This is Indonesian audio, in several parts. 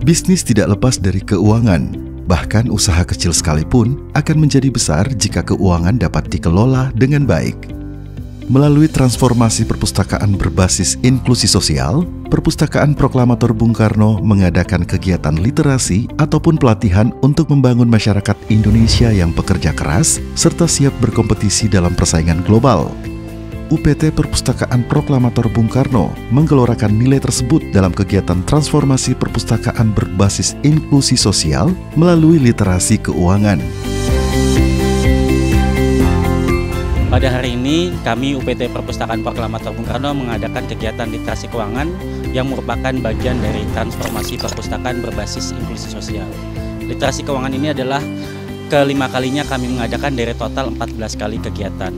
Bisnis tidak lepas dari keuangan. Bahkan usaha kecil sekalipun akan menjadi besar jika keuangan dapat dikelola dengan baik. Melalui transformasi perpustakaan berbasis inklusi sosial, Perpustakaan Proklamator Bung Karno mengadakan kegiatan literasi ataupun pelatihan untuk membangun masyarakat Indonesia yang pekerja keras serta siap berkompetisi dalam persaingan global. UPT Perpustakaan Proklamator Bung Karno menggelorakan nilai tersebut dalam kegiatan transformasi perpustakaan berbasis inklusi sosial melalui literasi keuangan. Pada hari ini, kami UPT Perpustakaan Proklamator Bung Karno mengadakan kegiatan literasi keuangan yang merupakan bagian dari transformasi perpustakaan berbasis inklusi sosial. Literasi keuangan ini adalah kelima kalinya kami mengadakan dari total 14 kali kegiatan.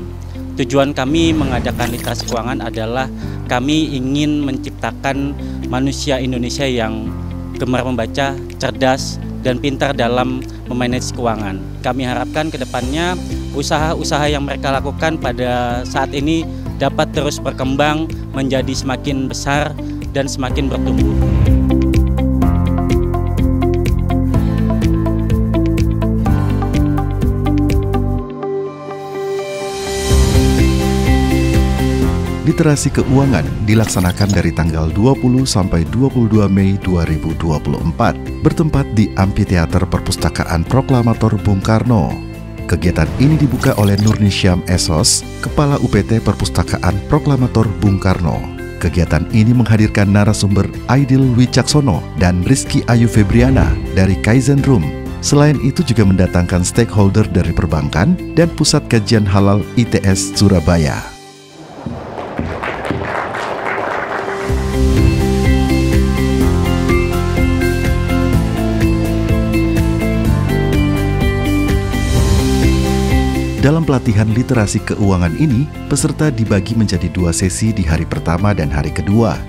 Tujuan kami mengadakan literasi keuangan adalah kami ingin menciptakan manusia Indonesia yang gemar membaca, cerdas, dan pintar dalam memanage keuangan. Kami harapkan ke depannya usaha-usaha yang mereka lakukan pada saat ini dapat terus berkembang menjadi semakin besar dan semakin bertumbuh. Literasi keuangan dilaksanakan dari tanggal 20 sampai 22 Mei 2024, bertempat di Amfiteater Perpustakaan Proklamator Bung Karno. Kegiatan ini dibuka oleh Nurnisyam Esos, Kepala UPT Perpustakaan Proklamator Bung Karno. Kegiatan ini menghadirkan narasumber Aidil Wicaksono dan Rizky Ayu Febriana dari Kaizen Room. Selain itu juga mendatangkan stakeholder dari perbankan dan Pusat Kajian Halal ITS Surabaya. Dalam pelatihan literasi keuangan ini, peserta dibagi menjadi 2 sesi di hari pertama dan hari kedua.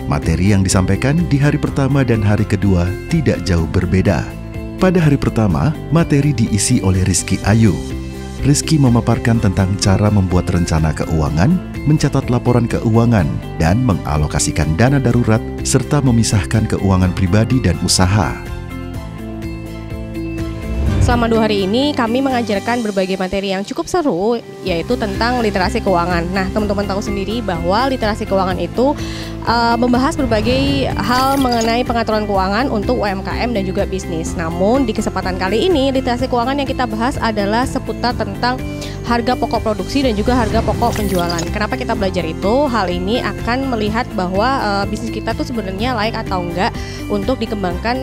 Materi yang disampaikan di hari pertama dan hari kedua tidak jauh berbeda. Pada hari pertama, materi diisi oleh Rizky Ayu. Rizky memaparkan tentang cara membuat rencana keuangan, mencatat laporan keuangan, dan mengalokasikan dana darurat, serta memisahkan keuangan pribadi dan usaha. Selama 2 hari ini kami mengajarkan berbagai materi yang cukup seru, yaitu tentang literasi keuangan. Nah, teman-teman tahu sendiri bahwa literasi keuangan itu membahas berbagai hal mengenai pengaturan keuangan untuk UMKM dan juga bisnis. Namun di kesempatan kali ini literasi keuangan yang kita bahas adalah seputar tentang harga pokok produksi dan juga harga pokok penjualan. Kenapa kita belajar itu? Hal ini akan melihat bahwa bisnis kita tuh sebenarnya layak atau enggak untuk dikembangkan,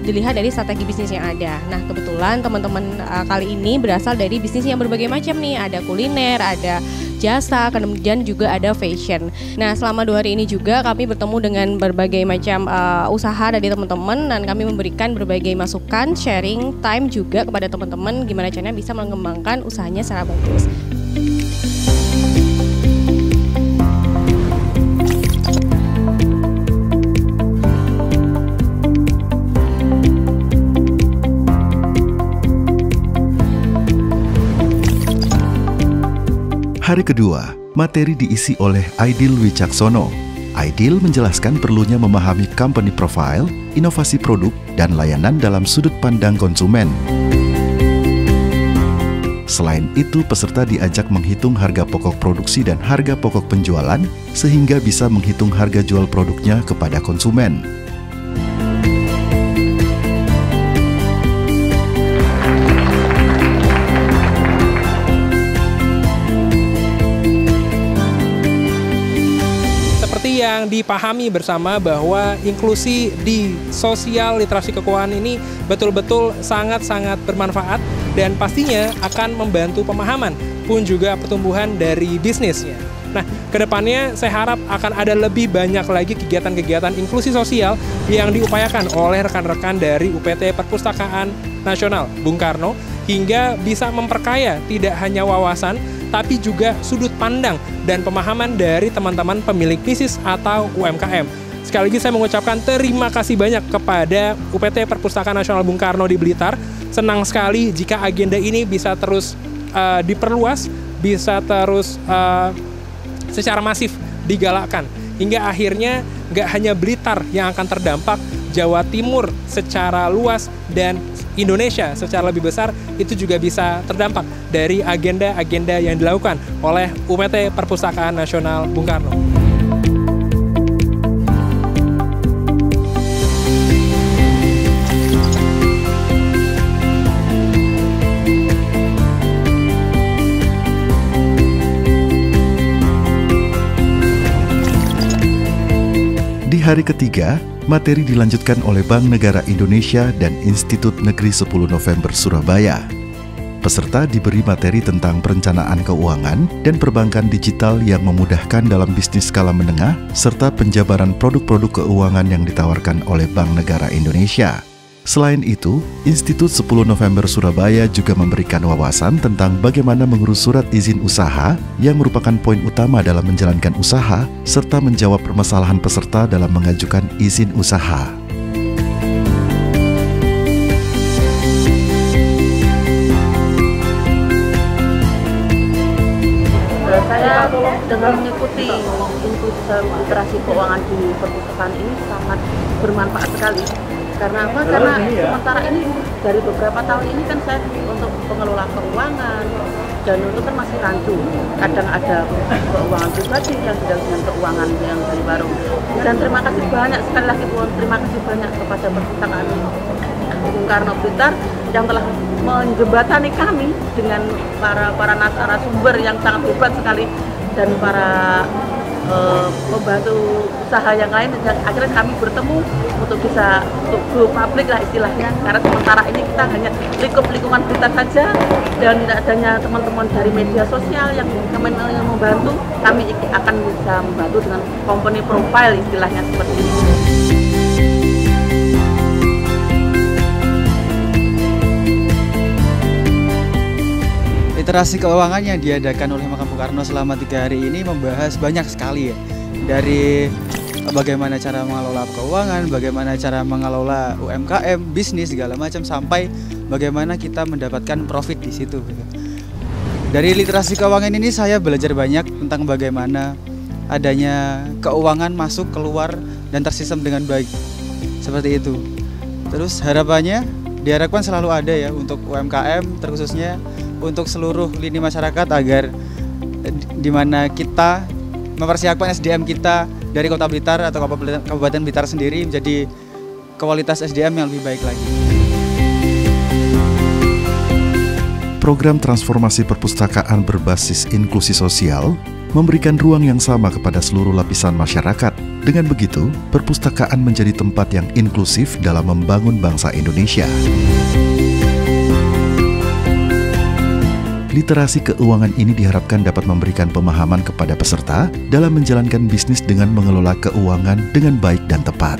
dilihat dari strategi bisnis yang ada. Nah, kebetulan teman-teman kali ini berasal dari bisnis yang berbagai macam nih. Ada kuliner, ada jasa, kemudian juga ada fashion. Nah, selama 2 hari ini juga kami bertemu dengan berbagai macam usaha dari teman-teman dan kami memberikan berbagai masukan, sharing time juga kepada teman-teman gimana caranya bisa mengembangkan usahanya secara bagus. Hari kedua, materi diisi oleh Aidil Wicaksono. Aidil menjelaskan perlunya memahami company profile, inovasi produk, dan layanan dalam sudut pandang konsumen. Selain itu, peserta diajak menghitung harga pokok produksi dan harga pokok penjualan, sehingga bisa menghitung harga jual produknya kepada konsumen. Yang dipahami bersama bahwa inklusi di sosial literasi keuangan ini betul-betul sangat-sangat bermanfaat dan pastinya akan membantu pemahaman pun juga pertumbuhan dari bisnisnya. Nah, kedepannya saya harap akan ada lebih banyak lagi kegiatan-kegiatan inklusi sosial yang diupayakan oleh rekan-rekan dari UPT Perpustakaan Nasional Bung Karno hingga bisa memperkaya tidak hanya wawasan tapi juga sudut pandang dan pemahaman dari teman-teman pemilik bisnis atau UMKM. Sekali lagi saya mengucapkan terima kasih banyak kepada UPT Perpustakaan Nasional Bung Karno di Blitar. Senang sekali jika agenda ini bisa terus diperluas, bisa terus secara masif digalakkan hingga akhirnya nggak hanya Blitar yang akan terdampak, Jawa Timur secara luas dan Indonesia secara lebih besar itu juga bisa terdampak dari agenda-agenda yang dilakukan oleh UPT Perpustakaan Nasional Bung Karno. Di hari ketiga, materi dilanjutkan oleh Bank Negara Indonesia dan Institut Negeri 10 November Surabaya. Peserta diberi materi tentang perencanaan keuangan dan perbankan digital yang memudahkan dalam bisnis skala menengah, serta penjabaran produk-produk keuangan yang ditawarkan oleh Bank Negara Indonesia. Selain itu, Institut 10 November Surabaya juga memberikan wawasan tentang bagaimana mengurus surat izin usaha yang merupakan poin utama dalam menjalankan usaha, serta menjawab permasalahan peserta dalam mengajukan izin usaha. Saya dengan mengikuti inklusi literasi keuangan di perpustakaan ini sangat bermanfaat sekali. Karena apa? Karena sementara ini dari beberapa tahun ini kan saya untuk pengelola keuangan dan itu kan masih rancu. Kadang ada keuangan pribadi yang tidak dengan keuangan yang dari warung. Dan terima kasih banyak sekali lagi terima kasih banyak kepada perpustakaan Bung Karno Blitar yang telah menjembatani kami dengan para narasumber yang sangat hebat sekali dan para membantu usaha yang lain, dan akhirnya kami bertemu untuk bisa go public lah istilahnya, karena sementara ini kita hanya lingkup lingkungan Blitar saja dan tidak adanya teman-teman dari media sosial yang membantu, kami akan bisa membantu dengan company profile istilahnya seperti ini. Literasi keuangan yang diadakan oleh Makam Bung Karno selama 3 hari ini membahas banyak sekali ya. Dari bagaimana cara mengelola keuangan, bagaimana cara mengelola UMKM, bisnis segala macam, sampai bagaimana kita mendapatkan profit di situ. Dari literasi keuangan ini saya belajar banyak tentang bagaimana adanya keuangan masuk, keluar, dan tersistem dengan baik. Seperti itu. Terus diharapkan selalu ada ya untuk UMKM, terkhususnya untuk seluruh lini masyarakat, agar dimana kita mempersiapkan SDM kita dari Kota Blitar atau Kabupaten Blitar sendiri menjadi kualitas SDM yang lebih baik lagi. Program transformasi perpustakaan berbasis inklusi sosial memberikan ruang yang sama kepada seluruh lapisan masyarakat. Dengan begitu, perpustakaan menjadi tempat yang inklusif dalam membangun bangsa Indonesia. Literasi keuangan ini diharapkan dapat memberikan pemahaman kepada peserta dalam menjalankan bisnis dengan mengelola keuangan dengan baik dan tepat.